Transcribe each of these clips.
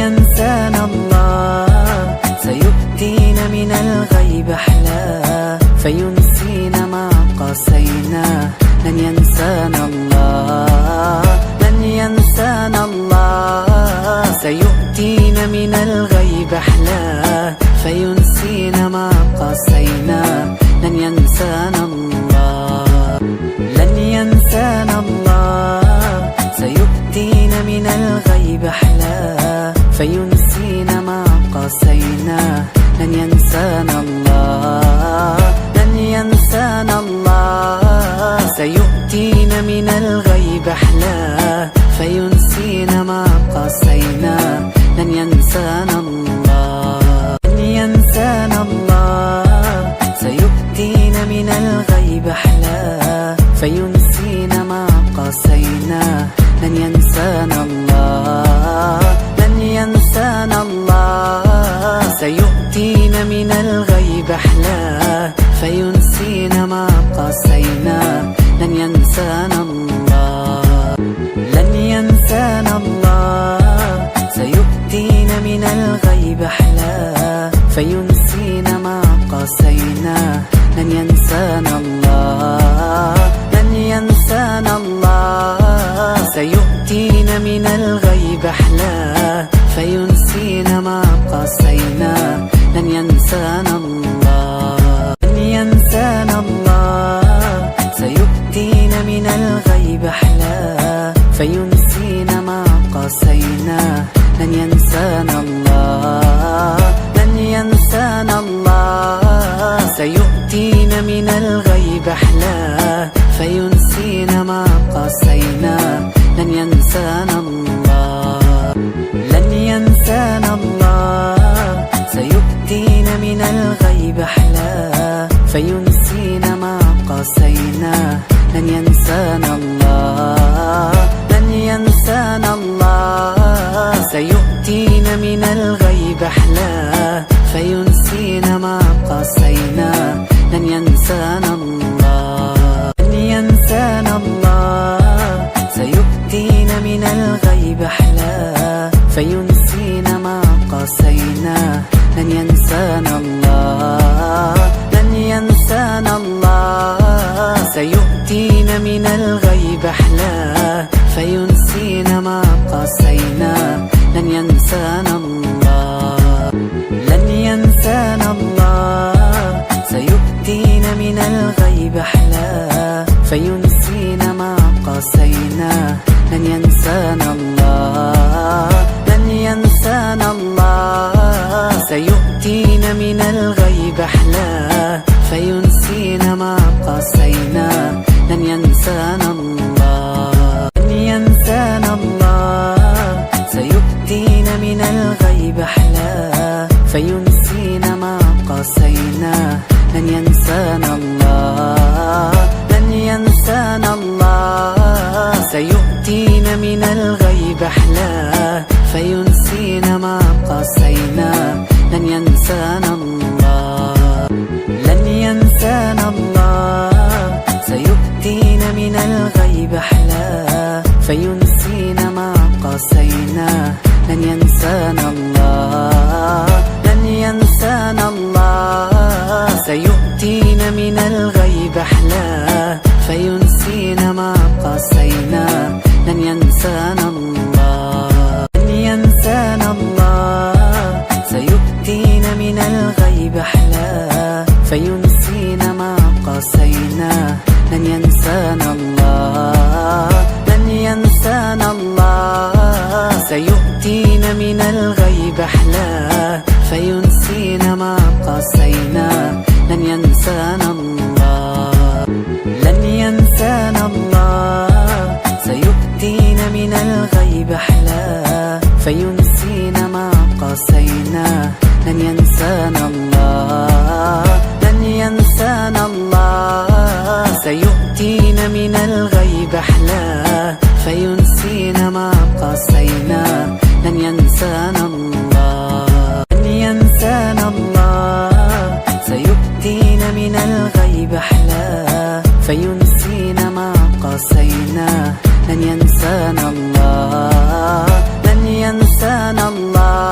ينسانا الله، سيؤتينا من الغيب أحلاه، فينسينا ما قاسيناه. لن ينسانا الله، لن ينسانا الله، سيؤتينا من الغيب أحلاه، فينسينا ما قاسيناه. لن ينسانا الله، لن ينسانا الله، سيؤتينا من الغيب أحلاه، فينسينا ما قاسيناه. لن ينسانا الله، لن ينسانا الله، سيؤتينا من الغيب أحلاه، فينسينا ما قاسيناه. لن ينسانا الله، لن ينسانا الله، سيؤتينا من الغيب أحلاه، فينسينا ما قاسيناه. لن ينسانا الله، لن ينسانا الله، سيؤتينا من الغيب أحلاه، فينسينا ما قاسيناه. لن ينسانا الله، لن ينسانا الله، سيؤتينا من الغيب أحلاه، فينسينا ما قاسيناه. لن ينسانا الله، لن ينسانا الله، سيؤتينا من الغيب أحلاه، فينسينا ما قاسيناه. لن ينسانا الله، لن ينسانا الله، سيؤتينا من الغيب أحلاه، فينسينا ما قاسيناه. لن ينسانا الله، لن ينسانا الله، سيؤتينا من الغيب أحلاه، فينسينا ما قاسيناه. لن ينسانا الله، لن ينسانا الله، سيؤتينا من الغيب أحلاه، فينسينا ما قاسيناه. لن ينسانا الله، لن ينسانا الله، سيؤتينا من الغيب أحلاه، فينسينا ما قاسيناه. لن ينسانا الله، لن ينسانا الله، سيؤتينا من الغيب أحلاه، فينسينا ما قاسيناه. لن ينسانا الله، لن ينسانا الله، سيؤتينا من الغيب أحلاه، فينسينا ما قاسيناه. لن ينسانا الله، لن ينسانا الله، سيؤتينا من الغيب أحلاه، فينسينا ما قاسيناه. لن ينسانا الله، لن ينسانا الله، سيؤتينا من الغيب أحلاه، فينسينا ما قاسيناه. لن ينسانا الله، لن ينسانا الله، سيؤتينا من الغيب أحلاه، فينسينا ما قاسيناه. لن ينسانا الله، لن ينسانا الله، سيؤتينا من الغيب أحلاه، فينسينا ما قاسيناه. لن ينسانا الله، لن ينسانا الله، سيؤتينا من الغيب أحلاه، فينسينا ما قاسيناه. لن ينسانا الله، لن ينسانا الله، سيؤتينا من الغيب أحلاه، فينسينا ما قاسيناه. لن ينسانا الله، لن ينسانا الله، سيؤتينا من الغيب أحلاه، فينسينا ما قاسيناه. لن ينسانا الله، لن ينسانا الله، سيؤتينا من الغيب أحلاه، فينسينا ما قاسيناه. لن ينسانا الله، لن ينسانا الله، سيؤتينا من الغيب أحلاه، فينسينا ما قاسيناه. لن ينسانا الله، لن ينسانا الله، سيؤتينا من الغيب أحلاه، فينسينا ما قاسيناه. لن ينسانا الله، لن ينسانا الله، سيؤتينا من الغيب أحلاه، فينسينا ما قاسيناه. لن ينسانا الله، لن ينسانا الله،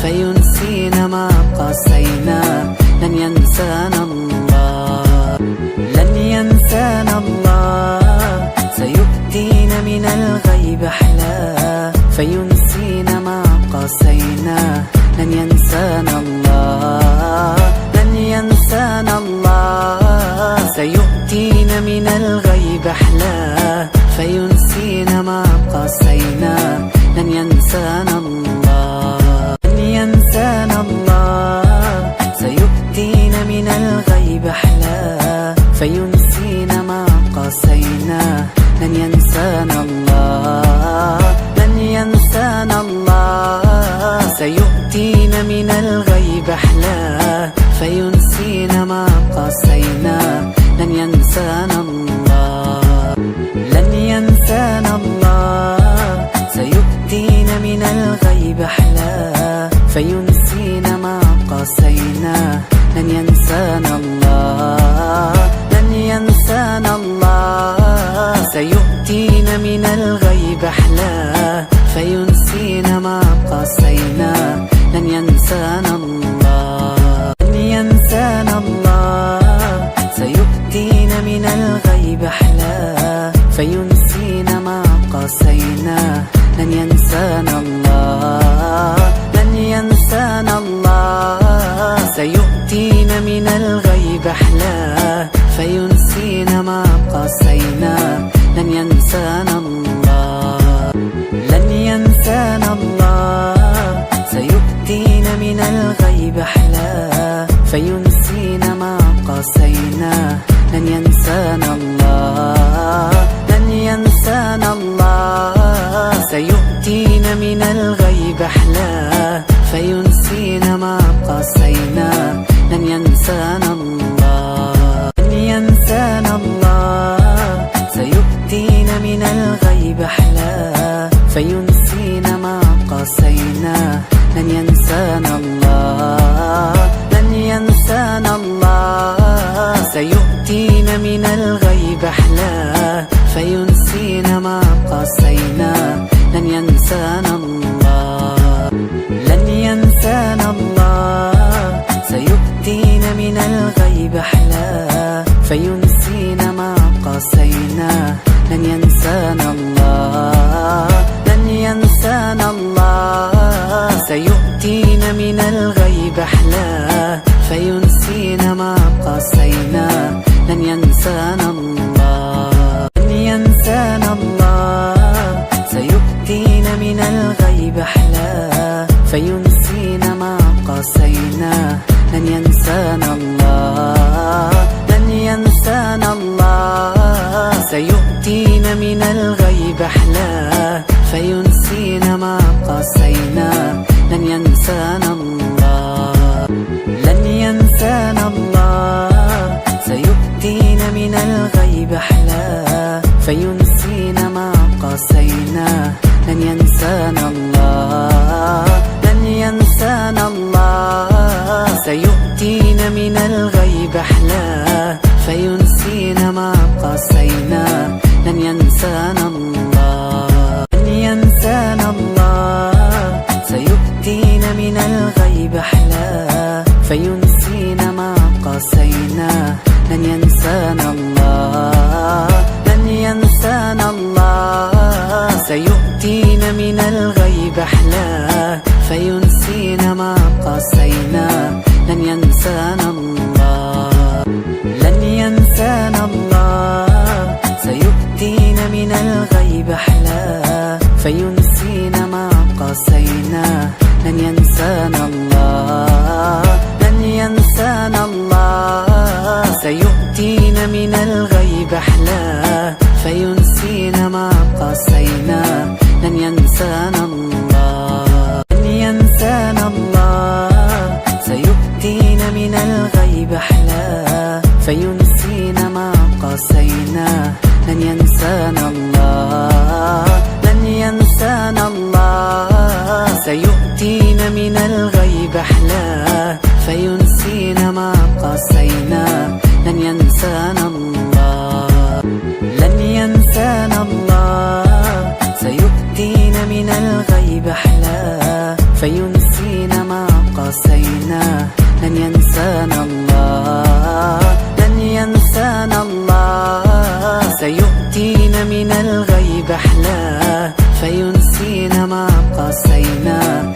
فينسينا ما قاسينا. لن ينسانا الله، لن ينسانا الله. سيؤتينا من الغيب أحلاه، فينسينا ما قاسينا. لن ينسانا الله، لن ينسانا الله. سيؤتينا من الغيب أحلاه، فينسينا ما قاسينا. لن ينسانا الله، لن ينسانا الله. سيؤتينا من الغيب أحلاه، فينسينا ما قاسينا. لن ينسانا الله، لن ينسانا الله. سيؤتينا من الغيب أحلاه، فينسينا ما قاسينا. لن ينسانا الله، لن ينسانا الله. سيؤتينا من الغيب أحلاه، فينسينا ما قاسينا. لن ينسانا الله، لن ينسانا الله. سيؤتينا من الغيب أحلاه، فينسينا ما قاسينا. لن ينسانا الله، لن ينسانا الله. سيؤتينا من الغيب أحلاه، فينسينا ما قاسينا. لن ينسانا الله، لن ينسانا الله. سيؤتينا من الغيب أحلاه، فينسينا ما قاسينا. لن ينسانا الله، لن ينسانا الله. سيؤتينا من الغيب أحلاه، فينسينا ما قاسينا. لن ينسانا الله، لن ينسانا الله. سيؤتينا من الغيب أحلاه، فينسينا ما قاسينا. لن ينسانا الله، لن ينسانا الله. سيؤتينا من الغيب أحلاه، فينسينا ما قاسينا. لن ينسانا الله، لن ينسانا الله. سيؤتينا من الغيب أحلاه، فينسينا ما قاسينا. لن ينسانا الله، لن ينسانا الله. سيؤتينا من الغيب أحلاه، فينسينا ما قاسينا. لن ينسانا الله، لن ينسانا الله. سيؤتينا من الغيب أحلاه، فينسينا ما قاسينا. لن ينسانا الله، لن ينسانا الله. سيؤتينا من الغيب أحلاه، فينسينا ما قاسينا. لن ينسانا الله، لن ينسانا الله. سيؤتينا من الغيب أحلاه، فينسينا ما قاسينا. لن ينسانا الله، لن ينسانا الله. سيؤتينا من الغيب أحلاه، فينسينا ما قاسينا. لن ينسانا الله، لن ينسانا الله. سيؤتينا من الغيب أحلاه، فينسينا ما قاسينا. لن ينسانا الله، لن ينسانا الله. سيؤتينا من الغيب أحلاه، فينسينا ما قاسينا. لن ينسانا الله، لن ينسانا الله. سيؤتينا من الغيب أحلاه، فينسينا ما قاسينا. لن ينسانا الله، لن ينسانا الله. سيؤتينا من الغيب أحلاه، فينسينا ما قاسينا. لن ينسانا الله، لن ينسانا الله. سيؤتينا من الغيب أحلاه، فينسينا ما قاسينا. لن ينسانا الله، لن ينسانا الله. سيؤتينا من الغيب أحلاه، فينسينا ما قاسينا. لن ينسانا الله، لن ينسانا الله. سيؤتينا من الغيب أحلاه، فينسينا ما قاسينا. لن ينسانا الله، لن ينسانا الله. سيؤتينا من الغيب أحلاه، فينسينا ما قاسينا لن ينسانا الله، لن ينسانا الله. سيؤتينا من الغيب أحلاه فينسينا ما قاسينا